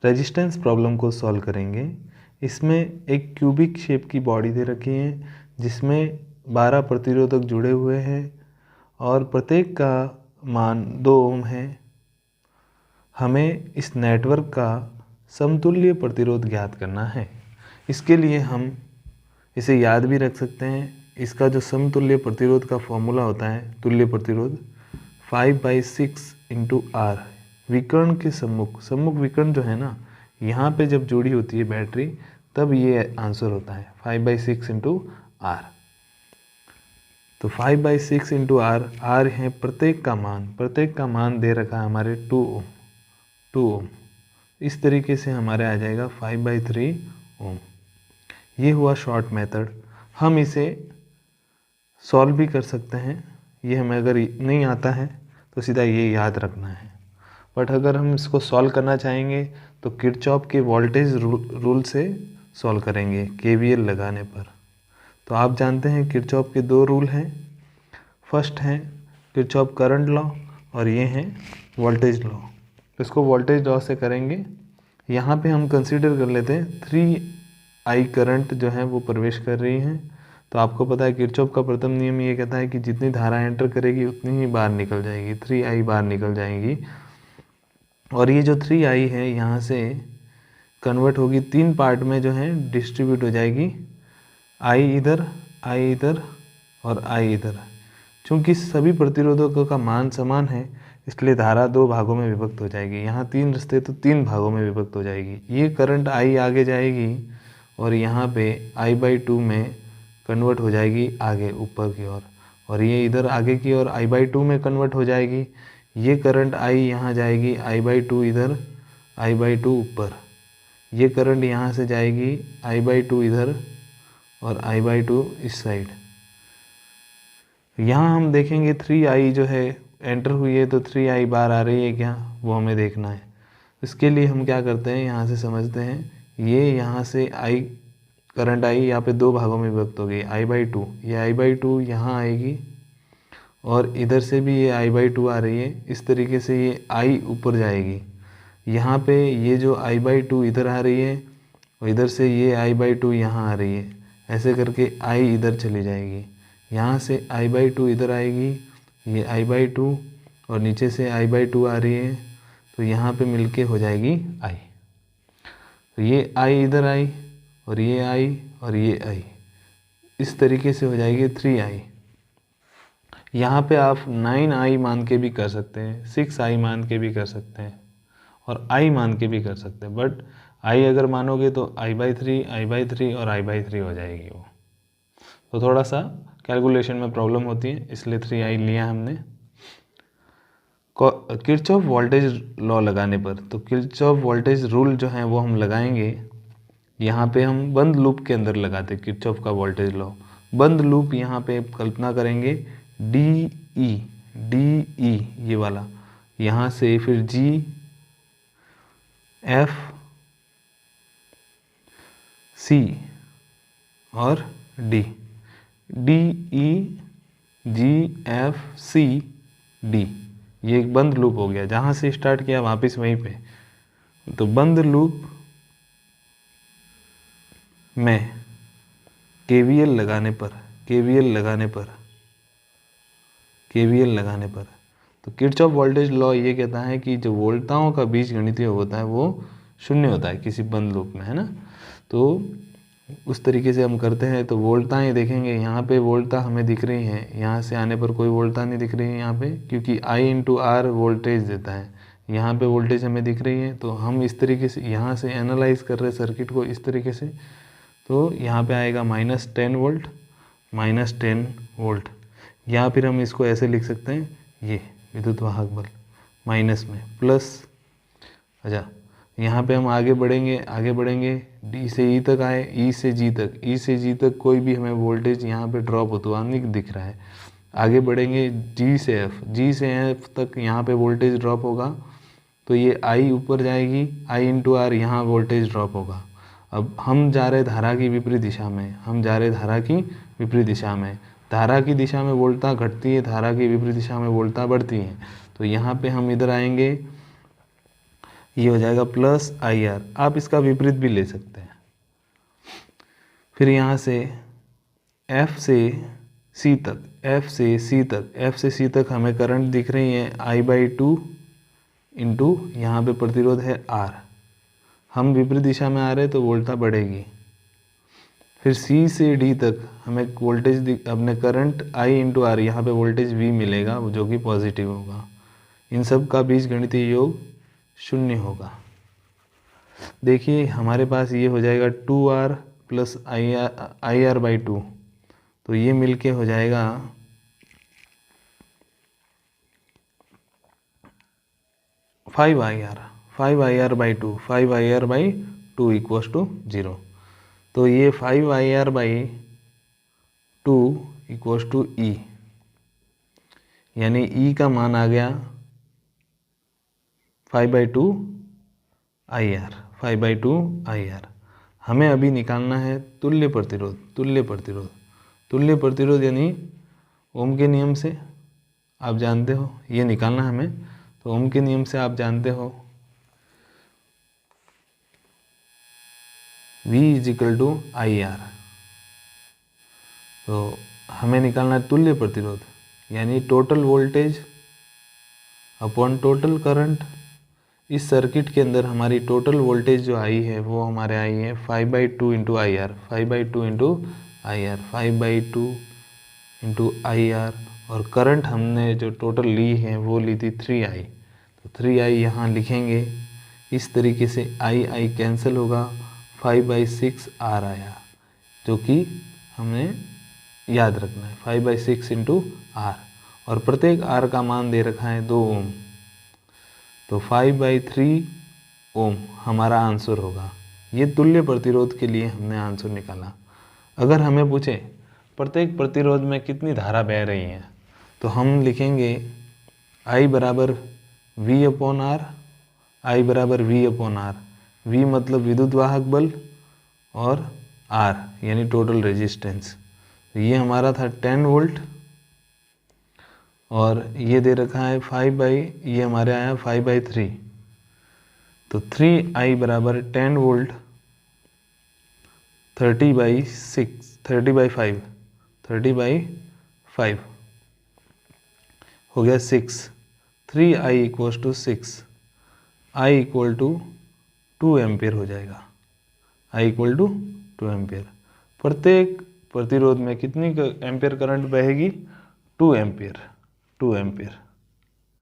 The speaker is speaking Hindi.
रेजिस्टेंस प्रॉब्लम को सॉल्व करेंगे। इसमें एक क्यूबिक शेप की बॉडी दे रखी है जिसमें 12 प्रतिरोधक जुड़े हुए हैं और प्रत्येक का मान 2 ओम है। हमें इस नेटवर्क का समतुल्य प्रतिरोध ज्ञात करना है। इसके लिए हम इसे याद भी रख सकते हैं। इसका जो समतुल्य प्रतिरोध का फॉर्मूला होता है, तुल्य प्रतिरोध 5/6 × R। विकर्ण के सम्मुख विकर्ण जो है ना, यहाँ पे जब जोड़ी होती है बैटरी तब ये आंसर होता है 5/6 × R। तो 5/6 × R, R है प्रत्येक का मान दे रखा है हमारे 2 ओम। इस तरीके से हमारे आ जाएगा 5/3 ओम। ये हुआ शॉर्ट मेथड। हम इसे सॉल्व भी कर सकते हैं। ये हमें अगर नहीं आता है तो सीधा ये याद रखना है। बट अगर हम इसको सॉल्व करना चाहेंगे तो किरचॉफ के वोल्टेज रूल से सॉल्व करेंगे केवीएल लगाने पर। तो आप जानते हैं किरचॉफ के 2 रूल हैं। फर्स्ट है किरचॉफ करंट लॉ और ये है वोल्टेज लॉ। इसको वोल्टेज लॉ से करेंगे। यहाँ पे हम कंसीडर कर लेते हैं 3I करंट जो है वो प्रवेश कर रही हैं। तो आपको पता है किरचॉफ का प्रथम नियम ये कहता है कि जितनी धारा एंटर करेगी उतनी ही बाहर निकल जाएगी, 3I बाहर निकल जाएगी। और ये जो 3I है यहाँ से कन्वर्ट होगी 3 पार्ट में जो है डिस्ट्रीब्यूट हो जाएगी। I इधर और I इधर। चूँकि सभी प्रतिरोधकों का मान समान है इसलिए धारा 2 भागों में विभक्त हो जाएगी। यहाँ 3 रास्ते तो 3 भागों में विभक्त हो जाएगी। ये करंट I आगे जाएगी और यहाँ पे I/2 में कन्वर्ट हो जाएगी आगे ऊपर की ओर, और ये इधर आगे की ओर I/2 में कन्वर्ट हो जाएगी। ये करंट I यहाँ जाएगी, I/2 इधर, I/2 ऊपर। ये करंट यहाँ से जाएगी I/2 इधर और I/2 इस साइड। यहाँ हम देखेंगे 3I जो है एंटर हुई है तो 3I बाहर आ रही है क्या, वो हमें देखना है। इसके लिए हम क्या करते हैं, यहाँ से समझते हैं। ये यहाँ से करंट I यहाँ पे 2 भागों में विभक्त हो गई, I/2। ये I/2 यहाँ आएगी और इधर से भी ये I/2 आ रही है। इस तरीके से ये I ऊपर जाएगी। यहाँ पे ये जो I/2 इधर आ रही है और इधर से ये I/2 यहाँ आ रही है। ऐसे करके I इधर चली जाएगी। यहाँ से I/2 इधर आएगी, ये I/2 और नीचे से I/2 आ रही है तो यहाँ पे मिलके हो जाएगी I। तो ये I इधर आई और ये I और ये I, इस तरीके से हो जाएगी 3I। यहाँ पे आप 9I मान के भी कर सकते हैं, 6I मान के भी कर सकते हैं और I मान के भी कर सकते हैं। बट I अगर मानोगे तो I/3 और I/3 हो जाएगी वो। तो थोड़ा सा कैलकुलेशन में प्रॉब्लम होती है इसलिए 3I लिया हमने। किरचॉफ वोल्टेज लॉ लगाने पर, तो किरचॉफ वोल्टेज रूल जो है वो हम लगाएंगे। यहाँ पे हम बंद लूप के अंदर लगाते किरचॉफ का वोल्टेज लॉ। बंद लूप यहाँ पे कल्पना करेंगे DE ये वाला, यहाँ से फिर G F C और D, DE G F C D। ये एक बंद लूप हो गया, जहाँ से स्टार्ट किया वापस वहीं पे। तो बंद लूप में KVL लगाने पर तो किरचॉफ वोल्टेज लॉ ये कहता है कि जो वोल्टताओं का बीजगणितीय होता है वो 0 होता है किसी बंद लूप में, है ना। तो उस तरीके से हम करते हैं। तो वोल्टताएं देखेंगे, यहाँ पे वोल्टता हमें दिख रही हैं, यहाँ से आने पर कोई वोल्टता नहीं दिख रही है यहाँ पे, क्योंकि I/R वोल्टेज देता है। यहाँ पे वोल्टेज हमें दिख रही है। तो हम इस तरीके से यहाँ से एनालाइज कर रहे हैं सर्किट को इस तरीके से। तो यहाँ पे आएगा -10 वोल्ट, या फिर हम इसको ऐसे लिख सकते हैं, ये विद्युत वाहक बल माइनस में प्लस। अच्छा, यहाँ पे हम आगे बढ़ेंगे D से E तक आए, E से G तक कोई भी हमें वोल्टेज यहाँ पे ड्रॉप होता हुआ नहीं दिख रहा है। आगे बढ़ेंगे G से F तक, यहाँ पे वोल्टेज ड्रॉप होगा तो ये I ऊपर जाएगी, I/R यहाँ वोल्टेज ड्रॉप होगा। अब हम जा रहे धारा की विपरीत दिशा में, धारा की दिशा में वोल्टता घटती है, धारा की विपरीत दिशा में वोल्टता बढ़ती है। तो यहाँ पे हम इधर आएंगे, ये हो जाएगा प्लस IR। आप इसका विपरीत भी ले सकते हैं। फिर यहाँ से F से C तक, F से C तक हमें करंट दिख रही है I/2 इंटू यहाँ पे प्रतिरोध है R। हम विपरीत दिशा में आ रहे हैं तो वोल्टता बढ़ेगी। फिर C से D तक हमें वोल्टेज अपने करंट I इंटू R, यहाँ पे वोल्टेज V मिलेगा जो कि पॉजिटिव होगा। इन सब का बीजगणितीय योग 0 होगा। देखिए हमारे पास ये हो जाएगा 2R प्लस IR/2, तो ये मिलके हो जाएगा 5IR/2 इक्वल्स टू 0। तो ये 5IR/2 इक्वल्स टू E, यानी E का मान आ गया 5/2 IR। हमें अभी निकालना है तुल्य प्रतिरोध यानी ओम के नियम से आप जानते हो ये निकालना हमें। तो ओम के नियम से आप जानते हो V = IR। तो हमें निकालना है तुल्य प्रतिरोध यानी total voltage upon total current. इस सर्किट के अंदर हमारी टोटल वोल्टेज जो आई है वो हमारे आई है 5/2 इंटू IR, 5/2 इंटू IR। और करंट हमने जो टोटल ली है वो ली थी 3I। तो 3I यहाँ लिखेंगे। इस तरीके से I कैंसिल होगा, 5/6 R आया, जो कि हमें याद रखना है 5/6 इंटू R। और प्रत्येक R का मान दे रखा है 2 ओम, तो 5/3 ओम हमारा आंसर होगा। ये तुल्य प्रतिरोध के लिए हमने आंसर निकाला। अगर हमें पूछे प्रत्येक प्रतिरोध में कितनी धारा बह रही है, तो हम लिखेंगे I बराबर V/R, I बराबर V/R। V मतलब विद्युत वाहक बल और R यानी टोटल रेजिस्टेंस। ये हमारा था 10 वोल्ट और ये दे रखा है ये हमारे आया 5/3। तो 3I बराबर 10 वोल्ट 30/5 हो गया 6। 3I equals to 6, I equal to 2 ampere हो जाएगा। I equal to 2 ampere. प्रत्येक प्रतिरोध में कितनी एम्पियर करंट बहेगी? 2 एम्पियर।